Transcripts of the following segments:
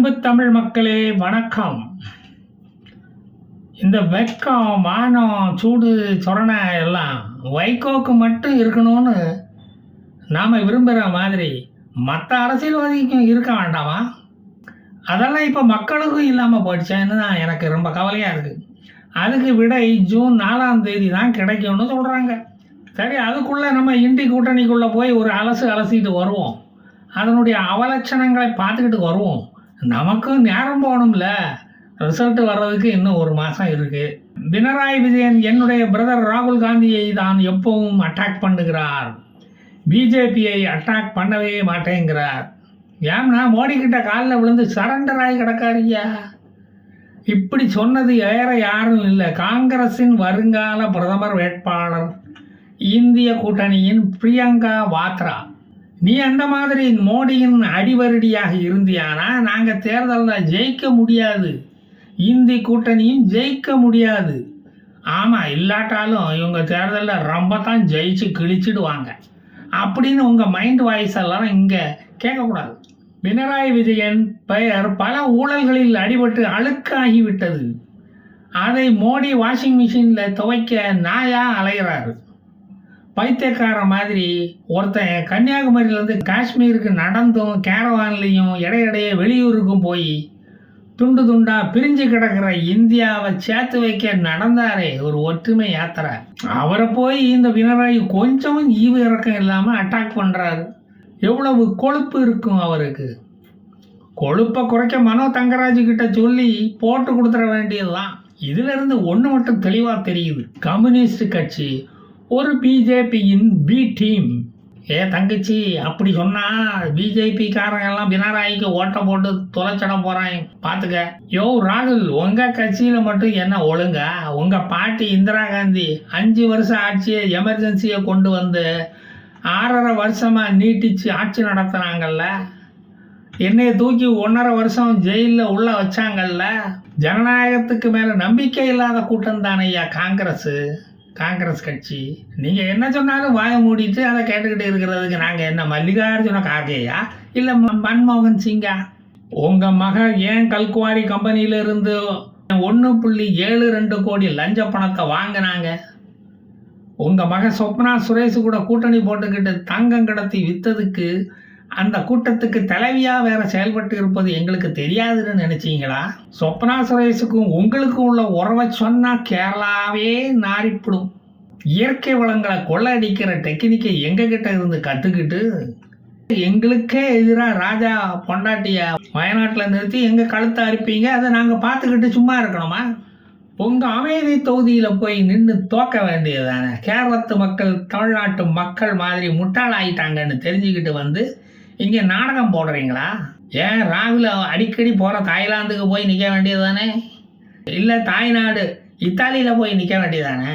அன்பு தமிழ் மக்களே வணக்கம். இந்த வெக்கம், மானம், சூடு, சொரணை எல்லாம் வைகோக்கு மட்டும் இருக்கணும்னு நாம் விரும்புகிற மாதிரி மற்ற அரசியல்வாதிக்கும் இருக்க வேண்டாமா? அதெல்லாம் இப்போ மக்களுக்கும் இல்லாமல் போயிடுச்சேன்னு தான் எனக்கு ரொம்ப கவலையாக இருக்குது. அதுக்கு விடை ஜூன் 4ஆம் தேதி தான் கிடைக்கும்னு சொல்கிறாங்க. சரி, அதுக்குள்ளே நம்ம இண்டி கூட்டணிக்குள்ளே போய் ஒரு அலசிட்டு வருவோம். அதனுடைய அவலட்சணங்களை பார்த்துக்கிட்டு வருவோம். நமக்கும் நேரம் போகணும்ல. ரிசல்ட் வர்றதுக்கு இன்னும் ஒரு மாதம் இருக்குது. பினராயி விஜயன் என்னுடைய பிரதர் ராகுல் காந்தியை தான் எப்பவும் அட்டாக் பண்ணுகிறார். பிஜேபியை அட்டாக் பண்ணவே மாட்டேங்கிறார். ஏன்னா மோடி கிட்ட காலில் விழுந்து சரண்டர் ஆகி கிடக்காரியா. இப்படி சொன்னது வேற யாரும் இல்லை, காங்கிரஸின் வருங்கால பிரதமர் வேட்பாளர் இந்திய கூட்டணியின் பிரியங்கா வாத்ரா. நீ அந்த மாதிரி மோடியின் அடிவருடியாக இருந்தியானா நாங்கள் தேர்தலில் ஜெயிக்க முடியாது, இந்தி கூட்டணியும் ஜெயிக்க முடியாது. ஆமாம், இல்லாட்டாலும் இவங்க தேர்தலில் ரொம்ப தான் ஜெயிச்சு கிழிச்சிடுவாங்க அப்படின்னு உங்கள் மைண்ட் வாய்ஸ் எல்லாம் இங்கே கேட்கக்கூடாது. பினராயி விஜயன் பெயர் பல ஊழல்களில் அடிபட்டு அழுக்காகிவிட்டது. அதை மோடி வாஷிங் மிஷினில் துவைக்க நாயா அலைகிறாரு. பைத்தியக்கார மாதிரி ஒருத்தன் கன்னியாகுமரியிலேருந்து காஷ்மீருக்கு நடந்தும் கேரவான்லேயும் இடையிடையே வெளியூருக்கும் போய் துண்டு துண்டாக பிரிஞ்சு கிடக்கிற இந்தியாவை சேர்த்து வைக்க நடந்தாரே ஒரு ஒற்றுமை யாத்திரை. அவரை போய் இந்த பினராயி கொஞ்சமும் ஈவு இறக்கம் இல்லாமல் அட்டாக் பண்ணுறாரு. எவ்வளவு கொழுப்பு இருக்கும் அவருக்கு. கொழுப்பை குறைக்க மனோ தங்கராஜு கிட்ட சொல்லி போட்டு கொடுத்துட வேண்டியதுதான். இதிலிருந்து ஒன்று மட்டும் தெளிவாக தெரியுது, கம்யூனிஸ்ட் கட்சி ஒரு பிஜேபியின் பி டீம். தங்கச்சி அப்படி சொன்னால் பிஜேபிக்காரங்க எல்லாம் பினராயிக்கு ஓட்ட போட்டு தொலைச்சிட போகிறாங்க, பார்த்துக்க. யோ ராகுல், உங்கள் கட்சியில் மட்டும் என்ன ஒழுங்கா? உங்கள் பாட்டி இந்திரா காந்தி 5 வருஷம் ஆட்சியை எமர்ஜென்சியை கொண்டு வந்து 6.5 வருஷமாக நீட்டிச்சு ஆட்சி நடத்துனாங்கல்ல. என்னைய தூக்கி 1.5 வருஷம் ஜெயிலில் உள்ள வச்சாங்கல்ல. ஜனநாயகத்துக்கு மேலே நம்பிக்கை இல்லாத கூட்டம் தானையா காங்கிரஸ் கட்சி. நீங்கள் என்ன சொன்னாலும் வாயை மூடிட்டு அதை கேட்டுக்கிட்டு இருக்கிறதுக்கு நாங்கள் என்ன மல்லிகார்ஜுன கார்கேயா இல்லை மன்மோகன் சிங்கா? உங்கள் மகன் ஏன் கல்குவாரி கம்பெனியிலிருந்து 1.72 கோடி லஞ்ச பணத்தை வாங்கினாங்க? உங்கள் மகன் சொப்னா சுரேஷ் கூட கூட்டணி போட்டுக்கிட்டு தங்கம் கடத்தி விற்றதுக்கு அந்த கூட்டத்துக்கு தலைவியாக வேற செயல்பட்டு இருப்பது எங்களுக்கு தெரியாதுன்னு நினைச்சீங்களா? சொப்னா சுரேஷுக்கும் உங்களுக்கும் உள்ள உறவை சொன்னால் கேரளாவே நாரிப்பிடும். இயற்கை வளங்களை கொள்ளடிக்கிற டெக்னிக்கை எங்ககிட்ட இருந்து கற்றுக்கிட்டு எங்களுக்கே எதிராக ராஜா பொண்டாட்டியா வயநாட்டில் நிறுத்தி எங்கள் கழுத்தை அறுப்பீங்க. அதை நாங்கள் பார்த்துக்கிட்டு சும்மா இருக்கணுமா? உங்கள் அமைதி தொகுதியில் போய் நின்று தோக்க வேண்டியதானே. கேரளத்து மக்கள் தமிழ்நாட்டு மக்கள் மாதிரி முட்டாளாயிட்டாங்கன்னு தெரிஞ்சுக்கிட்டு வந்து இங்கே நாடகம் போடுறீங்களா? ஏன் ராகுல அடிக்கடி போகிற தாய்லாந்துக்கு போய் நிற்க வேண்டியது தானே? இல்லை தாய்நாடு இத்தாலியில் போய் நிற்க வேண்டியதானே?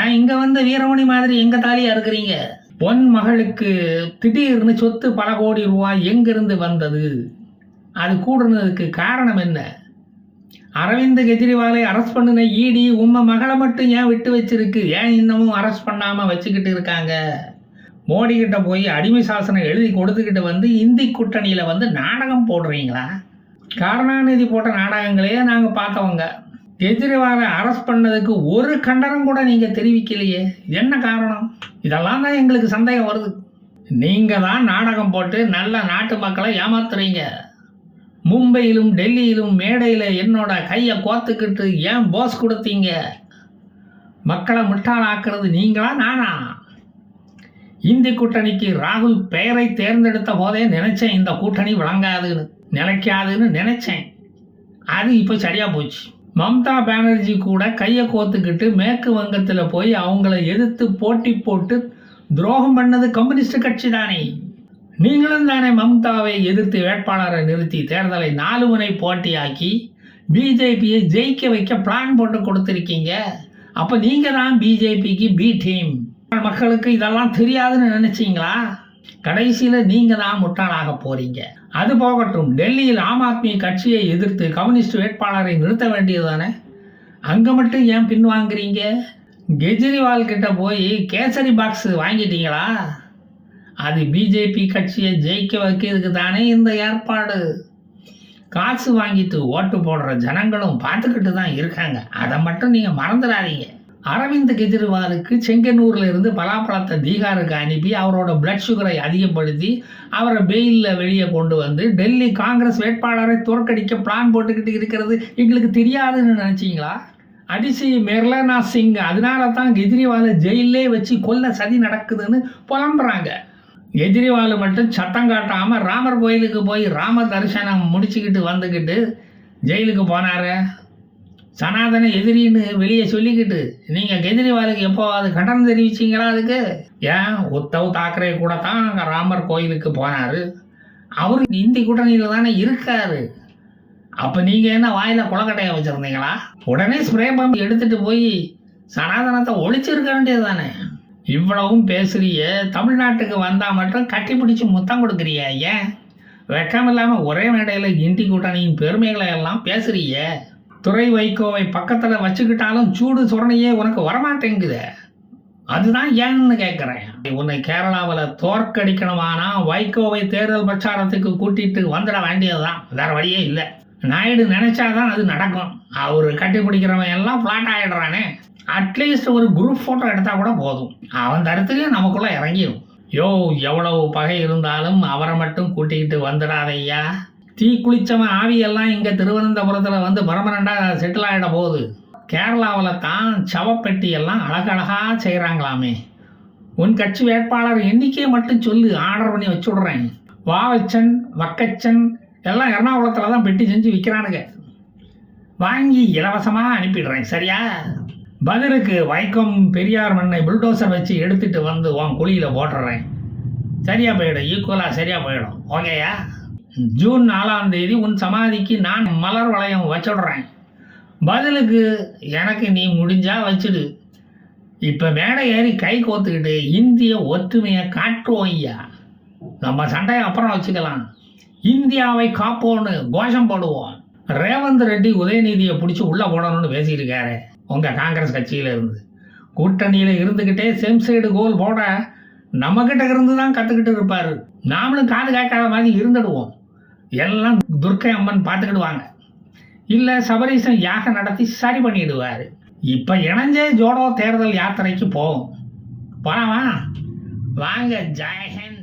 ஏன் இங்கே வந்து வீரமணி மாதிரி எங்கள் தாலியாக இருக்கிறீங்க? பொன் மகளுக்கு திடீர்னு சொத்து பல கோடி ரூபாய் எங்கிருந்து வந்தது? அது கூடுனதுக்கு காரணம் என்ன? அரவிந்த் கெஜ்ரிவாலை அரெஸ்ட் பண்ணின இடி உம்ம மகளை மட்டும் ஏன் விட்டு வச்சிருக்கு? ஏன் இன்னமும் அரெஸ்ட் பண்ணாமல் வச்சுக்கிட்டு இருக்காங்க? மோடி கிட்ட போய் அடிமை சாசனம் எழுதி கொடுத்துக்கிட்டு வந்து இந்தி கூட்டணியில் வந்து நாடகம் போடுறீங்களா? கருணாநிதி போட்ட நாடகங்களையே நாங்கள் பார்த்தவங்க. கெஜ்ரிவாலை அரெஸ்ட் பண்ணதுக்கு ஒரு கண்டனம் கூட நீங்கள் தெரிவிக்கலையே, என்ன காரணம்? இதெல்லாம் தான் எங்களுக்கு சந்தேகம் வருது. நீங்கள் தான் நாடகம் போட்டு நல்ல நாட்டு மக்களை ஏமாத்துறீங்க. மும்பையிலும் டெல்லியிலும் மேடையில் என்னோட கையை கோத்துக்கிட்டு ஏன் போஸ் கொடுத்தீங்க? மக்களை முட்டாளாக்குறது நீங்களா நானா? இந்தி கூட்டணிக்கு ராகுல் பெயரை தேர்ந்தெடுத்த போதே நினைச்சேன் இந்த கூட்டணி விளங்காதுன்னு, நிலைக்காதுன்னு நினைச்சேன். அது இப்போ சரியா போச்சு. மம்தா பானர்ஜி கூட கையை கோத்துக்கிட்டு மேற்கு வங்கத்தில் போய் அவங்கள எதிர்த்து போட்டி போட்டு துரோகம் பண்ணது கம்யூனிஸ்ட் கட்சி தானே. நீங்களும் தானே மம்தாவை எதிர்த்து வேட்பாளரை நிறுத்தி தேர்தலை 4 முனை போட்டியாக்கி பிஜேபியை ஜெயிக்க வைக்க பிளான் போட்டு கொடுத்துருக்கீங்க. அப்போ நீங்கள் தான் பிஜேபிக்கு பி டீம். மக்களுக்கு இதெல்லாம் தெரியாதுன்னு நினைச்சீங்களா? கடைசியில் நீங்கள் தான் முட்டாளாக போறீங்க. அது போகட்டும், டெல்லியில் ஆம் ஆத்மி கட்சியை எதிர்த்து கம்யூனிஸ்ட் வேட்பாளரை நிறுத்த வேண்டியது தானே. அங்கே மட்டும் ஏன் பின்வாங்குறீங்க? கெஜ்ரிவால் கிட்ட போய் கேசரி பாக்ஸ் வாங்கிட்டீங்களா? அது பிஜேபி கட்சியை ஜெயிக்க வைக்கிறதுக்கு தானே இந்த ஏற்பாடு. காசு வாங்கிட்டு ஓட்டு போடுற ஜனங்களும் பார்த்துக்கிட்டு தான் இருக்காங்க. அதை மட்டும் நீங்கள் மறந்துடாதீங்க. அரவிந்த் கெஜ்ரிவாலுக்கு செங்கனூரில் இருந்து பலாப்பழத்தை பீகாருக்கு அனுப்பி அவரோட பிளட் சுகரை அதிகப்படுத்தி அவரை பெயிலில் வெளியே கொண்டு வந்து டெல்லி காங்கிரஸ் வேட்பாளரை தோற்கடிக்க பிளான் போட்டுக்கிட்டு இருக்கிறது எங்களுக்கு தெரியாதுன்னு நினச்சிங்களா? அடிசி மெர்லனா சிங் அதனால தான் கெஜ்ரிவாலை ஜெயிலே வச்சு கொல்ல சதி நடக்குதுன்னு புலம்புறாங்க. கெஜ்ரிவால் மட்டும் சத்தம் காட்டாமல் ராமர் கோயிலுக்கு போய் ராம தரிசனம் முடிச்சுக்கிட்டு வந்துக்கிட்டு ஜெயிலுக்கு போனார். சனாதன எதிரின்னு வெளியே சொல்லிக்கிட்டு நீங்கள் கெஜ்ரிவாலுக்கு எப்போவாது கண்டனம் தெரிவிச்சிங்களா? அதுக்கு ஏன் உத்தவ் தாக்கரே கூட தான் அங்கே ராமர் கோயிலுக்கு போனார். அவர் இந்தி கூட்டணியில் தானே இருக்காரு. அப்போ நீங்கள் என்ன வாயில் குளக்கட்டையை வச்சுருந்தீங்களா? உடனே ஸ்ப்ரே பம்ப் எடுத்துகிட்டு போய் சனாதனத்தை ஒழிச்சிருக்க வேண்டியது தானே. இவ்வளவும் பேசுறிய, தமிழ்நாட்டுக்கு வந்தால் மட்டும் கட்டி பிடிச்சி முத்தம் கொடுக்குறிய. ஏன் வெக்கம் இல்லாமல் ஒரே மேடையில் இந்தி கூட்டணியின் பெருமைகளை எல்லாம் பேசுறிய? துரை வைகோவை பக்கத்தில் வச்சுக்கிட்டாலும் சூடு சுரணையே உனக்கு வரமாட்டேங்குது. அதுதான் ஏன்னு கேட்குறேன். உன்னை கேரளாவில் தோற்கடிக்கணுமானா வைகோவை தேர்தல் பிரச்சாரத்துக்கு கூட்டிகிட்டு வந்துட வேண்டியதுதான், வேற வழியே இல்லை. நாயுடு நினைச்சாதான் அது நடக்கும். அவர் கட்டி பிடிக்கிறவன் எல்லாம் ஃப்ளாட் ஆகிடுறானே. அட்லீஸ்ட் ஒரு குரூப் ஃபோட்டோ எடுத்தால் கூட போதும், அவன் தரத்துலேயே நமக்குள்ளே இறங்கிடும். யோ, எவ்வளவு பகை இருந்தாலும் அவரை மட்டும் கூட்டிக்கிட்டு வந்துடாதையா. தீ குளிச்சவன் ஆவியெல்லாம் இங்கே திருவனந்தபுரத்தில் வந்து பர்மனண்டாக செட்டில் ஆகிட போகுது. கேரளாவில் தான் சவப்பெட்டி எல்லாம் அழகழகாக செய்கிறாங்களாமே. உன் கட்சி வேட்பாளர் எண்ணிக்கையை மட்டும் சொல்லு, ஆர்டர் பண்ணி வச்சு விட்றேன். வாவச்சன் வக்கச்சன் எல்லாம் எர்ணாகுளத்தில் தான் பெட்டி செஞ்சு விற்கிறானுங்க. வாங்கி இலவசமாக அனுப்பிடுறேன், சரியா? பதிலுக்கு வைக்கம் பெரியார் மண்ணை புல்டோசர் வச்சு எடுத்துகிட்டு வந்து உன் குழியில் போட்டுடுறேன். சரியாக போயிடும், ஈக்குவலாக சரியாக போயிடும். ஓகேயா? ஜூன் 4ஆம் தேதி உன் சமாதிக்கு நான் மலர் வளையம் வச்சுடுறேன். பதிலுக்கு எனக்கு நீ முடிஞ்சா வச்சுடு. இப்போ மேடை ஏறி கை கோத்துக்கிட்டு இந்திய ஒற்றுமையை காட்டுவோம் ஐயா. நம்ம சண்டையை அப்புறம் வச்சுக்கலாம். இந்தியாவை காப்போன்னு கோஷம் போடுவோம். ரேவந்த் ரெட்டி உதயநிதியை பிடிச்சி உள்ளே போடணும்னு பேசிட்டு இருக்காரு உங்கள் காங்கிரஸ் கட்சியில் இருந்து. கூட்டணியில் இருந்துக்கிட்டே சேம் சைடு கோல் போட நம்மக்கிட்ட இருந்து தான் கற்றுக்கிட்டு இருப்பார். நாமளும் காது கேட்காத மாதிரி இருந்துடுவோம். எல்லாம் துர்க்கை அம்மன் பார்த்துக்கிடுவாங்க. இல்லை சபரீசன் யாகம் நடத்தி சரி பண்ணிடுவார். இப்போ இணைஞ்சே ஜோடோ தேர்தல் யாத்திரைக்கு போவோம். போகலாமா? வாங்க. ஜெயஹிந்த்.